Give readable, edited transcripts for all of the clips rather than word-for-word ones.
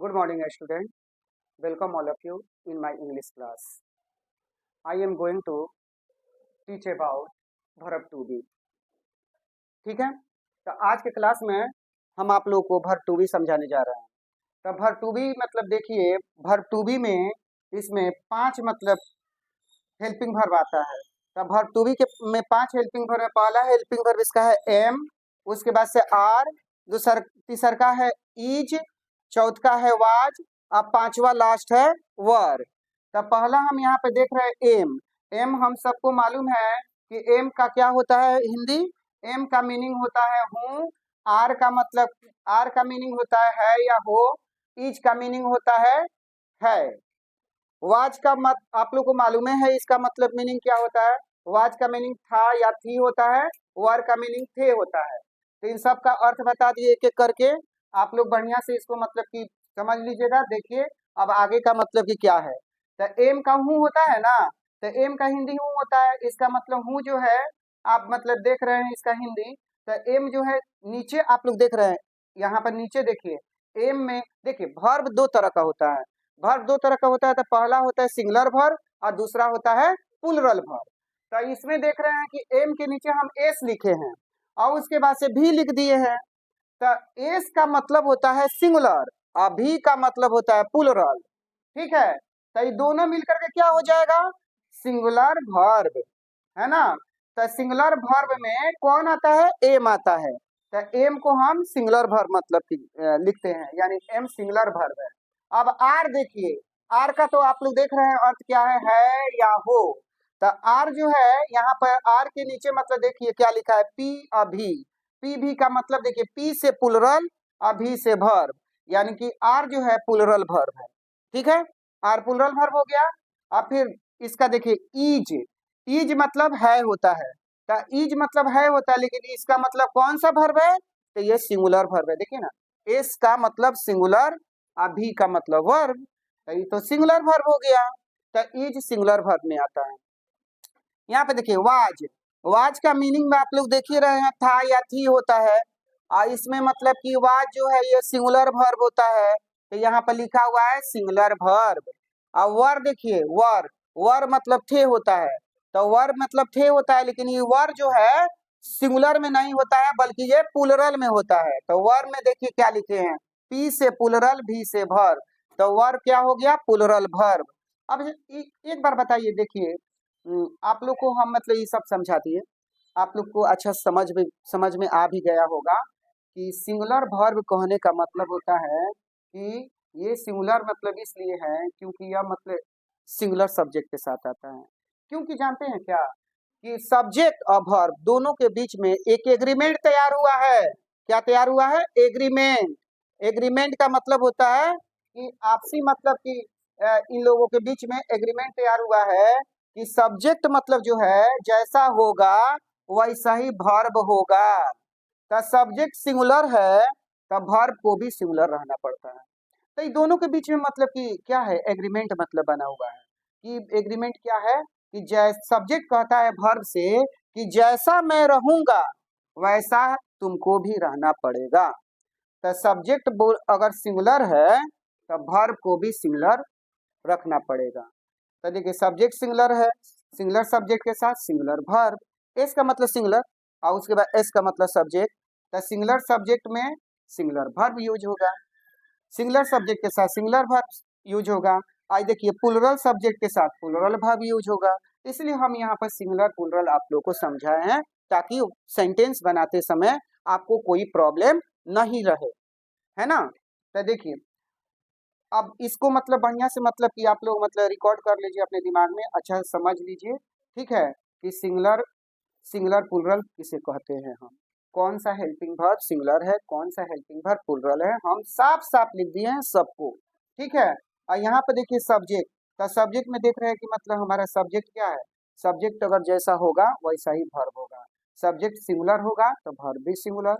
Good morning, student. Welcome all of you in my English class. I am going to teach about verb to be. ठीक है, तो आज के class में हम आप लोगों को verb to be समझाने जा रहे हैं। तो verb to be मतलब देखिए, verb to be में इसमें 5 मतलब हेल्पिंग वर्ब आता है। तो verb to be के में 5 हेल्पिंग वर्ब है। पहला हेल्पिंग वर्ब इसका है एम, उसके बाद से आर, तीसरा का है इज, चौथा है वाज, अब पांचवा लास्ट है वर। तो पहला हम यहाँ पे देख रहे हैं एम। एम हम सबको मालूम है कि एम का क्या होता है हिंदी। एम का मीनिंग होता है हूँ, आर का मतलब आर का मीनिंग होता है या हो, इज का मीनिंग होता है। वाज का मत आप लोग को मालूम है इसका मतलब मीनिंग क्या होता है। वाज का मीनिंग था या थी होता है, वर का मीनिंग थे होता है। तो इन सब का अर्थ बता दिए एक एक करके, आप लोग बढ़िया से इसको मतलब कि समझ लीजिएगा। देखिए अब आगे का मतलब कि क्या है। तो एम का हूँ होता है ना, तो एम का हिंदी हूँ होता है। इसका मतलब हूँ जो है आप मतलब देख रहे हैं इसका हिंदी। तो एम जो है नीचे आप लोग देख रहे हैं, यहाँ पर नीचे देखिए। एम में देखिए वर्ब दो तरह का होता है। वर्ब दो तरह का होता है। तो पहला होता है सिंगुलर वर्ब और दूसरा होता है प्लूरल वर्ब। तो इसमें देख रहे हैं कि एम के नीचे हम एस लिखे हैं और उसके बाद से भी लिख दिए हैं। तो एस का मतलब होता है सिंगुलर और भी का मतलब होता है प्लूरल। ठीक है, तो ये दोनों मिलकर के क्या हो जाएगा, सिंगुलर वर्ब, है ना। तो सिंगुलर वर्ब में कौन आता है, एम आता है। तो एम को हम सिंगुलर वर्ब मतलब कि लिखते हैं, यानी एम सिंगुलर वर्ब है। अब आर देखिए, आर का तो आप लोग देख रहे हैं अर्थ क्या है या हो। तो आर जो है यहाँ पर आर के नीचे मतलब देखिए क्या लिखा है, पी अभी। पी भी का मतलब देखिए पी से प्लूरल, अभी से वर्ब, यानी कि आर जो है प्लूरल वर्ब है। ठीक है, आर प्लूरल वर्ब हो गया। अब फिर इसका देखिए ईज, ईज मतलब है होता है। तो ईज मतलब है होता है, लेकिन इसका मतलब कौन सा वर्ब है, तो ये सिंगुलर वर्ब है। देखिए ना, एस का मतलब सिंगुलर, अभी का मतलब वर्ब, तो ये तो सिंगुलर वर्ब हो गया। तो ईज सिंगुलर वर्ब में आता है। यहाँ पे देखिए वाज, वाज का मीनिंग में आप लोग देख ही रहे हैं, था या थी होता है। और इसमें मतलब कि वाज जो है ये सिंगुलर वर्ब होता है। तो यहाँ पर लिखा हुआ है सिंगुलर वर्ब। और वर देखिए, वर, वर मतलब थे होता है। तो वर मतलब थे होता है, लेकिन ये वर जो है सिंगुलर में नहीं होता है बल्कि ये प्लूरल में होता है। तो वर में देखिए क्या लिखे हैं, पी से प्लूरल, भी से वर्ब। तो वर क्या हो गया, प्लूरल वर्ब। अब एक बार बताइए, देखिए आप लोग को हम मतलब ये सब समझा दिए, आप लोग को अच्छा समझ में आ भी गया होगा कि सिंगुलर वर्ब कहने का मतलब होता है कि ये सिंगुलर मतलब इसलिए है क्योंकि यह मतलब सिंगुलर सब्जेक्ट के साथ आता है। क्योंकि जानते हैं क्या कि सब्जेक्ट और वर्ब दोनों के बीच में एक एग्रीमेंट तैयार हुआ है। क्या तैयार हुआ है, एग्रीमेंट। एग्रीमेंट का मतलब होता है कि आपसी मतलब कि इन लोगों के बीच में एग्रीमेंट तैयार हुआ है कि सब्जेक्ट मतलब जो है जैसा होगा वैसा ही वर्ब होगा। तो सब्जेक्ट सिंगुलर है तो वर्ब को भी सिंगुलर रहना पड़ता है। तो इन दोनों के बीच में मतलब कि क्या है, एग्रीमेंट मतलब बना हुआ है। कि एग्रीमेंट क्या है कि सब्जेक्ट कहता है वर्ब से कि जैसा मैं रहूंगा वैसा तुमको भी रहना पड़ेगा। तो सब्जेक्ट अगर सिंगुलर है तो वर्ब को भी सिंगुलर रखना पड़ेगा। तो देखिए सब्जेक्ट सिंगुलर है, सिंगुलर सब्जेक्ट के साथ सिंगुलर वर्ब। एस का मतलब सिंगुलर और उसके बाद एस का मतलब सब्जेक्ट। तो सिंगुलर सब्जेक्ट में सिंगुलर वर्ब यूज होगा, सिंगुलर सब्जेक्ट के साथ सिंगुलर वर्ब यूज होगा। आज देखिए प्लूरल सब्जेक्ट के साथ प्लूरल वर्ब यूज होगा। इसलिए हम यहाँ पर सिंगुलर प्लूरल आप लोग को समझाए हैं ताकि सेंटेंस बनाते समय आपको कोई प्रॉब्लम नहीं रहे, है ना। तो देखिए अब इसको मतलब बढ़िया से मतलब कि आप लोग मतलब रिकॉर्ड कर लीजिए अपने दिमाग में, अच्छा से समझ लीजिए। ठीक है, कि सिंगुलर सिंगुलर प्लूरल किसे कहते हैं, हम कौन सा हेल्पिंग वर्ब सिंगुलर है, कौन सा हेल्पिंग वर्ब प्लूरल है, हम साफ साफ लिख दिए हैं सबको। ठीक है, और यहाँ पे देखिए सब्जेक्ट, तो सब्जेक्ट में देख रहे हैं कि मतलब हमारा सब्जेक्ट क्या है। सब्जेक्ट अगर जैसा होगा वैसा ही वर्ब होगा। सब्जेक्ट सिंगुलर होगा तो वर्ब भी सिंगुलर,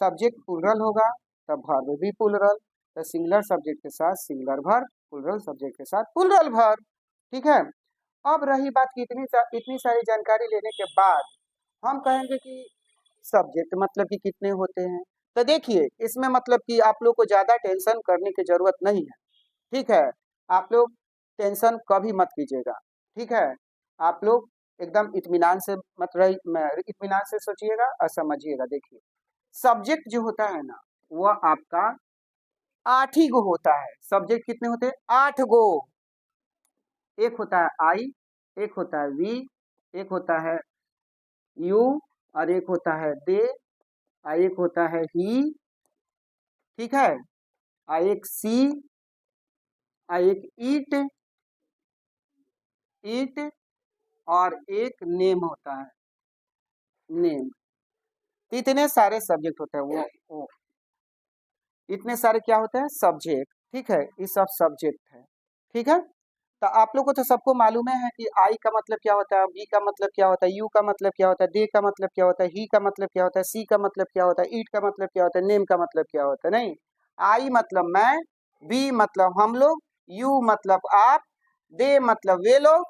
सब्जेक्ट प्लूरल होगा तब वर्ब भी प्लूरल। तो सिंगुलर सब्जेक्ट के साथ सिंगुलर वर्ब, प्लूरल सब्जेक्ट के साथ प्लूरल वर्ब। ठीक है, अब रही बात कि इतनी सारी जानकारी लेने के बाद हम कहेंगे कि सब्जेक्ट मतलब कि कितने होते हैं। तो देखिए इसमें मतलब कि आप लोग को ज्यादा टेंशन करने की जरूरत नहीं है, ठीक है। आप लोग टेंशन कभी मत कीजिएगा, ठीक है। आप लोग एकदम इत्मीनान से मत रही, इत्मीनान से सोचिएगा और समझिएगा। देखिए सब्जेक्ट जो होता है ना वह आपका 8 ही गो होता है। सब्जेक्ट कितने होते हैं? 8 गो। एक होता है आई, एक होता है वी, एक होता है यू, और एक होता है दे, और एक होता है ही, ठीक है। और एक सी, और एक ईट, ईट, और एक नेम होता है, नेम। इतने सारे सब्जेक्ट होते हैं वो इतने सारे क्या होते हैं? सब्जेक्ट, ठीक है। ये सब सब्जेक्ट है, ठीक है। तो आप लोग को तो सबको मालूम है कि आई का मतलब क्या होता है, बी का मतलब क्या होता है, यू का मतलब क्या होता है, दे का मतलब क्या होता है, ही का मतलब क्या होता है, सी का मतलब क्या होता है, ईट का मतलब क्या होता है, नेम का मतलब क्या होता है। नहीं, आई मतलब मैं, बी मतलब हम लोग, यू मतलब आप, दे मतलब वे लोग,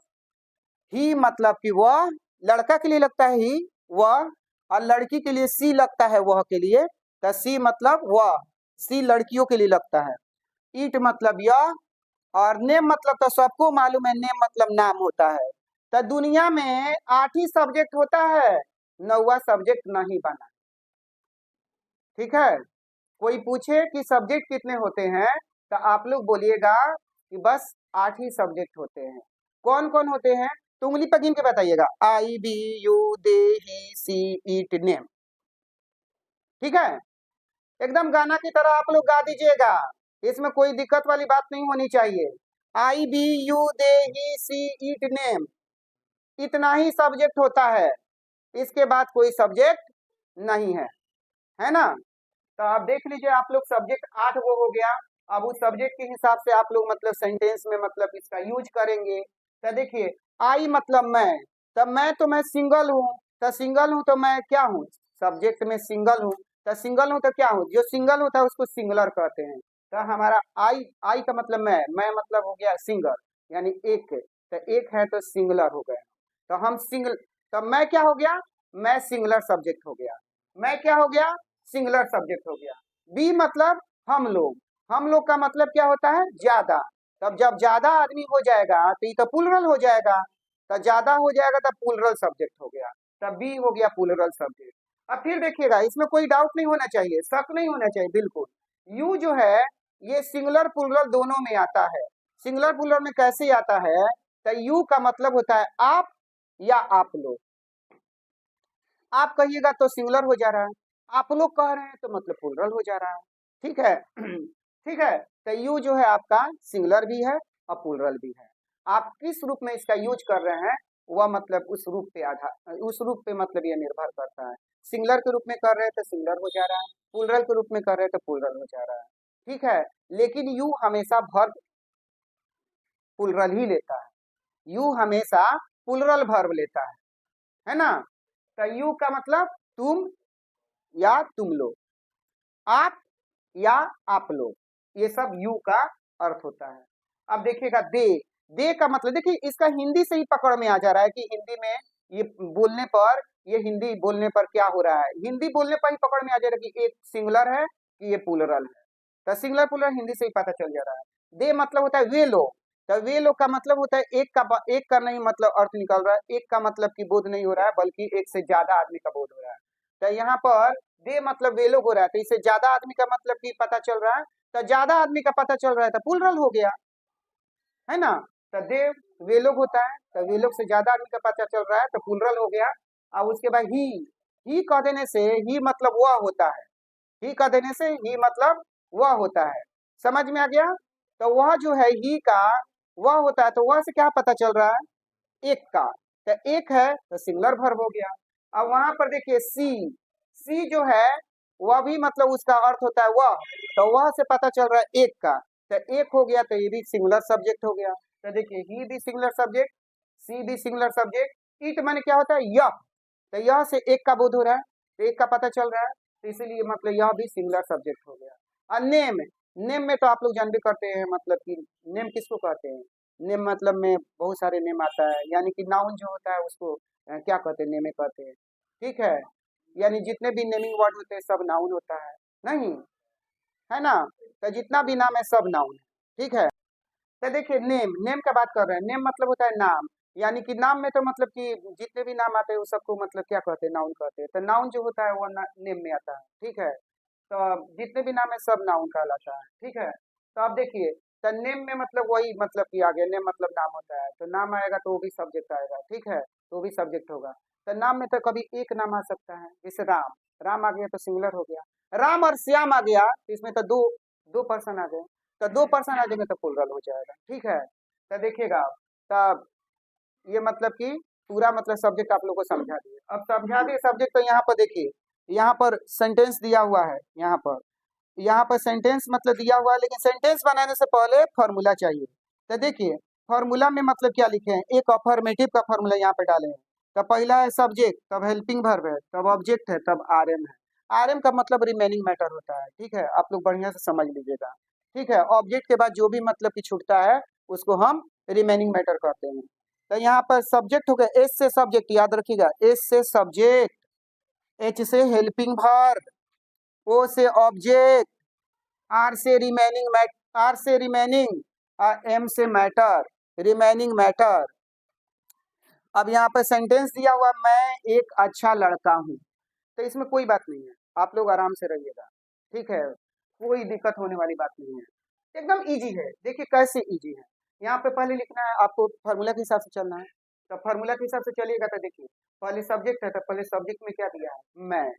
ही मतलब कि वह, लड़का के लिए लगता है ही, वह, और लड़की के लिए सी लगता है वह के लिए, तो सी मतलब वह, सी लड़कियों के लिए लगता है। ईट मतलब यह, और नेम मतलब तो सबको मालूम है, नेम मतलब नाम होता है। तो दुनिया में 8 ही सब्जेक्ट होता है, 9वां सब्जेक्ट नहीं बना, ठीक है। कोई पूछे कि सब्जेक्ट कितने होते हैं, तो आप लोग बोलिएगा कि बस 8 ही सब्जेक्ट होते हैं। कौन कौन होते हैं? तो उंगली पर गिन के बताइएगा। I, we, you, they, he, she, it, name, ठीक है। एकदम गाना की तरह आप लोग गा दीजिएगा, इसमें कोई दिक्कत वाली बात नहीं होनी चाहिए। I, we, you, they, he, she, it, name, इतना ही सब्जेक्ट होता है, इसके बाद कोई सब्जेक्ट नहीं है ना। तो आप देख लीजिए, आप लोग सब्जेक्ट 8 गो हो गया। अब उस सब्जेक्ट के हिसाब से आप लोग मतलब सेंटेंस में मतलब इसका यूज करेंगे। तो देखिए आई मतलब मैं, तब मैं तो मैं सिंगल हूँ, तो सिंगल हूँ तो मैं क्या हूँ? सब्जेक्ट में सिंगल हूँ, तो सिंगल हूँ तो क्या हूँ? जो सिंगल होता है उसको सिंगुलर कहते हैं। तो हमारा आई, आई का मतलब मैं मतलब हो गया सिंगल, यानी एक, तो एक है तो सिंगुलर हो गया। तो हम सिंगल, तो मैं क्या हो गया? मैं सिंगुलर सब्जेक्ट हो गया। मैं क्या हो गया? सिंगुलर सब्जेक्ट हो गया। बी मतलब हम लोग, हम लोग का मतलब क्या होता है? ज्यादा। तब जब ज्यादा आदमी हो जाएगा तो ये तो प्लुरल हो जाएगा, तो ज्यादा हो जाएगा तब प्लुरल सब्जेक्ट हो गया, तब बी हो गया प्लुरल सब्जेक्ट। अब फिर देखिएगा, इसमें कोई डाउट नहीं होना चाहिए, शक नहीं होना चाहिए बिल्कुल। यू जो है ये सिंगुलर प्लुरल दोनों में आता है। सिंगुलर प्लुरल में कैसे आता है? तो यू का मतलब होता है आप या आप लोग। आप कहिएगा तो सिंगुलर हो जा रहा है, आप लोग कह रहे हैं तो मतलब प्लुरल हो जा रहा है, ठीक है। ठीक है। तो यू जो है आपका सिंगुलर भी है और प्लुरल भी है। आप किस रूप में इसका यूज कर रहे हैं वह मतलब उस रूप पे आधार, उस रूप पे मतलब ये निर्भर करता है। सिंगुलर के रूप में कर रहे हैं तो सिंगुलर हो जा रहा है, प्लुरल के रूप में कर रहे हैं तो प्लुरल हो जा रहा है, ठीक है। लेकिन यू हमेशा वर्ब प्लुरल ही लेता है, यू हमेशा प्लुरल वर्ब लेता है ना। तो यू का मतलब तुम या तुम लोग, आप या आप लोग, ये सब यू का अर्थ होता है। अब देखिएगा दे, दे का मतलब देखिए इसका हिंदी से ही पकड़ में आ जा रहा है कि हिंदी में ये बोलने पर, ये हिंदी बोलने पर क्या हो रहा है, हिंदी बोलने पर ही पकड़ में आ जा रहा है कि एक सिंगुलर है कि ये प्लुरल है। तो सिंगुलर प्लुरल हिंदी से ही पता चल जा रहा है। दे मतलब होता है वे लोग, तो वे लोग का मतलब होता है एक का नहीं मतलब अर्थ निकल रहा है, एक का मतलब कि बोध नहीं हो रहा है बल्कि एक से ज्यादा आदमी का बोध हो रहा है। तो यहाँ पर दे मतलब वे लोग हो रहा है, तो इससे ज्यादा आदमी का मतलब कि पता चल रहा है, तो ज्यादा आदमी का पता चल रहा है तो प्लुरल हो गया, है ना। तो दे वे लोग होता है, तो वे लोग से ज्यादा आदमी का पता चल रहा है तो प्लुरल हो गया। और उसके बाद ही कह देने से ही मतलब वह होता है, ही कह देने से ही मतलब वह होता है, समझ में आ गया। तो वह जो है ही का वह होता है, तो वह से क्या पता चल रहा है? एक का, तो एक है तो सिंगुलर वर्ब हो गया। अब वहां पर देखिए सी, सी जो है वह भी मतलब उसका अर्थ होता है वह, तो वह से पता चल रहा है एक का, तो एक हो गया, तो ये भी सिंगुलर सब्जेक्ट हो गया। तो देखिए ही भी सिंगुलर सब्जेक्ट, सी भी सिंगुलर सब्जेक्ट, इट माने क्या होता है? यह, तो यह से एक का बोध हो रहा है, तो एक का पता चल रहा है, तो इसीलिए मतलब यह भी सिंगुलर सब्जेक्ट हो गया। और नेम, नेम में तो आप लोग जानते करते हैं मतलब कि नेम किसको कहते हैं। नेम मतलब में बहुत सारे नेम आता है, यानी कि नाउन जो होता है उसको क्या कहते हैं? नेमे कहते हैं, ठीक है। यानी जितने भी नेमिंग वर्ड होते हैं सब नाउन होता है नहीं है ना। तो जितना भी नाम है सब नाउन है, ठीक है। तो देखिए नेम, नेम का बात कर रहे हैं। नेम मतलब होता है नाम, यानी कि नाम में तो मतलब कि जितने भी नाम आते हैं वो सबको मतलब क्या कहते हैं, नाउन कहते हैं। तो नाउन जो होता है वो नेम में आता है, ठीक है। तो जितने भी नाम है सब नाउन कहलाता है, ठीक है। तो अब देखिए, तो नेम में मतलब वही मतलब कि आ गया, नेम मतलब नाम होता है, तो नाम आएगा तो वो भी सब्जेक्ट आएगा, ठीक है, तो वो भी सब्जेक्ट होगा। तो नाम में तो कभी एक नाम आ सकता है, जैसे राम, राम आ गया तो सिंगुलर हो गया। राम और श्याम आ गया तो इसमें तो दो दो पर्सन आ गए, तो दो पर्सन आ जाएंगे तो प्लुरल हो जाएगा, ठीक है। तो देखिएगा, तब ये मतलब कि पूरा मतलब सब्जेक्ट आप लोग को समझा दिए। अब समझा दिए सब्जेक्ट, तो यहाँ पर देखिए, यहाँ पर सेंटेंस दिया हुआ है, यहाँ पर सेंटेंस मतलब दिया हुआ है, लेकिन सेंटेंस बनाने से पहले फॉर्मूला चाहिए। तो देखिए फॉर्मूला में मतलब क्या लिखे हैं, एक अफर्मेटिव का फॉर्मूला यहाँ पे डाले हैं। तो पहला है सब्जेक्ट, तब हेल्पिंग वर्ब है, तब ऑब्जेक्ट है, तब आरएम है। आरएम का मतलब रिमेनिंग मैटर होता है, ठीक है, आप लोग बढ़िया से समझ लीजिएगा, ठीक है। ऑब्जेक्ट के बाद जो भी मतलब कि छूटता है उसको हम रिमेनिंग मैटर कहते हैं। तो यहाँ पर सब्जेक्ट हो गया, एस से सब्जेक्ट याद रखिएगा, एस से सब्जेक्ट, एच से हेल्पिंग वर्ब, ओ से ऑब्जेक्ट, आर से रिमेनिंग आर से रिमेनिंग, एम से मैटर, रिमेनिंग मैटर। अब यहाँ पे सेंटेंस दिया हुआ, मैं एक अच्छा लड़का हूँ, तो इसमें कोई बात नहीं है, आप लोग आराम से रहिएगा, ठीक है, कोई दिक्कत होने वाली बात नहीं है, एकदम इजी है। देखिए कैसे इजी है, यहाँ पे पहले लिखना है आपको, फार्मूला के हिसाब से चलना है। तो फार्मूला के हिसाब से चलिएगा तो देखिए, पहले सब्जेक्ट है, तो पहले सब्जेक्ट में क्या दिया है, मैं।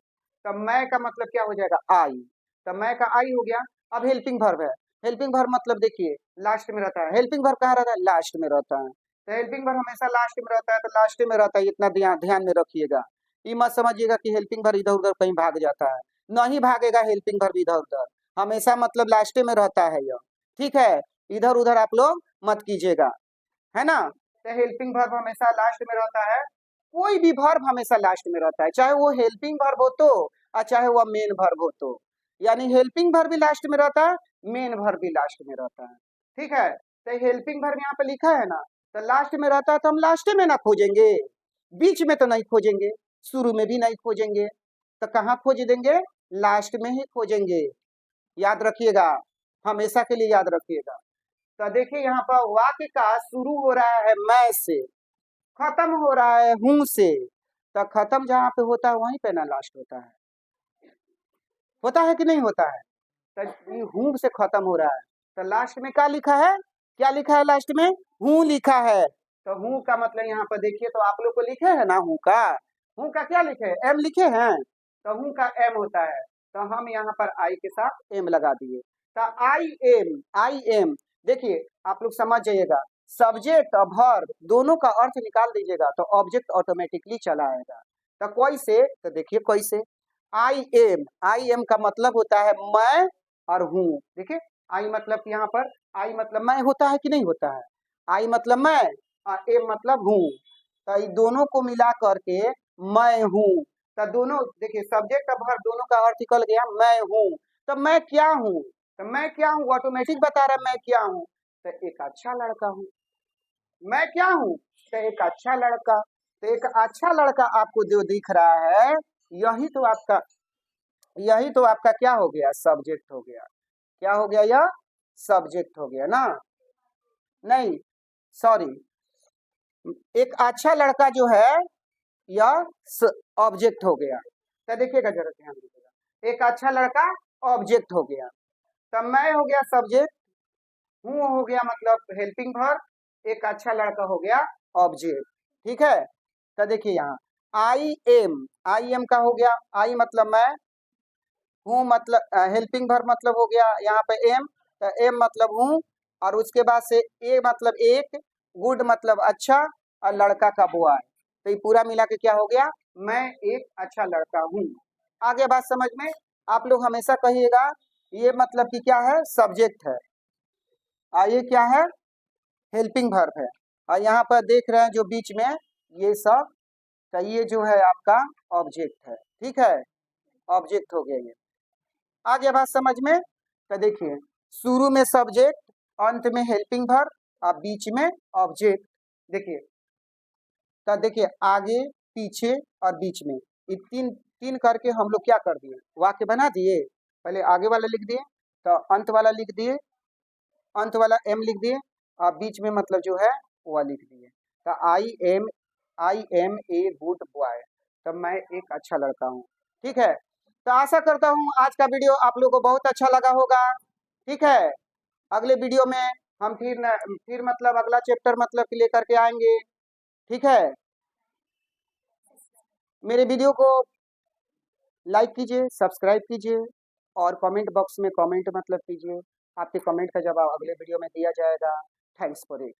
तो मैं का मतलब क्या हो जाएगा, आई। तो मैं का आई हो गया। अब हेल्पिंग वर्ब है, हेल्पिंग वर्ब मतलब देखिए लास्ट में रहता है, हेल्पिंग वर्ब कहाँ रहता है, लास्ट में रहता है। तो हेल्पिंग वर्ब हमेशा लास्ट में रहता है, तो लास्ट में रहता है, इतना ध्यान ध्यान में रखिएगा। ये मत समझिएगा कि हेल्पिंग वर्ब इधर उधर कहीं भाग जाता है, नहीं भागेगा हेल्पिंग वर्ब इधर उधर, हमेशा मतलब लास्ट में रहता है यह, ठीक है। इधर उधर आप लोग मत कीजिएगा, है ना। तो हेल्पिंग वर्ब हमेशा लास्ट में रहता है, कोई भी वर्ब हमेशा लास्ट में रहता है, चाहे वो हेल्पिंग वर्ब हो तो और चाहे वो मेन वर्ब हो तो, यानी हेल्पिंग वर्ब भी लास्ट में रहता है, मेन वर्ब भी लास्ट में रहता है, ठीक है। तो हेल्पिंग वर्ब यहाँ पे लिखा है ना, तो लास्ट में रहता है तो हम लास्ट में ना खोजेंगे, बीच में तो नहीं खोजेंगे, शुरू में भी नहीं खोजेंगे, तो कहाँ खोज देंगे, लास्ट में ही खोजेंगे, याद रखिएगा, हमेशा के लिए याद रखिएगा। तो देखिए यहाँ पर वाक्य का शुरू हो रहा है मैं से, खत्म हो रहा है हूं से, तो खत्म जहाँ पे होता है वहीं पे ना लास्ट होता है कि नहीं होता है। तो हूं से खत्म हो रहा है, तो लास्ट में क्या लिखा है, क्या लिखा है लास्ट में, हूं लिखा है। तो हूं का मतलब यहाँ पर देखिए, तो आप लोग को लिखे है ना हूं का क्या लिखे, एम लिखे हैं, तो हूं का एम होता है, तो हम यहाँ पर आई के साथ एम लगा दिए। तो आई एम, देखिए आप लोग समझ जाइएगा, सब्जेक्ट और वर्ब दोनों का अर्थ निकाल दीजिएगा तो ऑब्जेक्ट ऑटोमेटिकली चला आएगा। तो कोई से, तो देखिए कोई से, आई एम का मतलब होता है मैं और हूँ, देखिए आई मतलब यहाँ पर, आई मतलब मैं होता है कि नहीं होता है, आई मतलब मैं और एम मतलब हूँ, तो ये दोनों को मिला करके मैं हूँ। तो दोनों देखिए सब्जेक्ट और वर्ब दोनों का अर्थ निकल गया, मैं हूँ। तो मैं क्या हूँ, तो मैं क्या हूँ ऑटोमेटिक बता रहा है मैं क्या हूँ, तो एक अच्छा लड़का हूँ। मैं क्या हूँ, तो एक अच्छा लड़का, तो एक अच्छा लड़का आपको जो दिख रहा है, यही तो आपका, यही तो आपका क्या हो गया, सब्जेक्ट हो गया। क्या हो गया, यह सब्जेक्ट हो गया ना, नहीं सॉरी, एक अच्छा लड़का जो है यह ऑब्जेक्ट हो गया। तो देखिएगा जरा ध्यान दीजिएगा, एक अच्छा लड़का ऑब्जेक्ट हो गया, तब मैं हो गया सब्जेक्ट, हूँ हो गया मतलब हेल्पिंग वर्ब, एक अच्छा लड़का हो गया ऑब्जेक्ट, ठीक है। तो देखिए यहाँ आई एम का हो गया, आई मतलब मैं, हूँ मतलब हेल्पिंग वर्ब मतलब हो गया यहाँ पे एम, तो एम मतलब हूँ, और उसके बाद से ए मतलब एक, गुड मतलब अच्छा, और लड़का का बॉय, तो ये पूरा मिला के क्या हो गया, मैं एक अच्छा लड़का हूँ। आगे बात समझ में, आप लोग हमेशा कहिएगा ये मतलब कि क्या है, सब्जेक्ट है, और ये क्या है, हेल्पिंग वर्ब है, और यहाँ पर देख रहे हैं जो बीच में ये सब, तो ये जो है आपका ऑब्जेक्ट है, ठीक है, ऑब्जेक्ट हो गया ये। आगे बात समझ में, तो देखिए शुरू में सब्जेक्ट, अंत में हेल्पिंग वर्ब और बीच में ऑब्जेक्ट, देखिए तो देखिए आगे पीछे और बीच में, ये तीन तीन करके हम लोग क्या कर दिए, वाक्य बना दिए। पहले आगे वाला लिख दिए, तो अंत वाला लिख दिए, अंत वाला एम लिख दिए, और बीच में मतलब जो है वह लिख दिए। तो I am a good boy, तब मैं एक अच्छा लड़का हूँ। ठीक है, तो आशा करता हूँ आज का वीडियो आप लोगों को बहुत अच्छा लगा होगा। ठीक है, अगले वीडियो में हम फिर मतलब अगला चैप्टर मतलब कि लेकर के आएंगे। ठीक है, मेरे वीडियो को लाइक कीजिए, सब्सक्राइब कीजिए, और कमेंट बॉक्स में कमेंट मतलब कीजिए। आपके कमेंट का जवाब अगले वीडियो में दिया जाएगा। Thanks for it.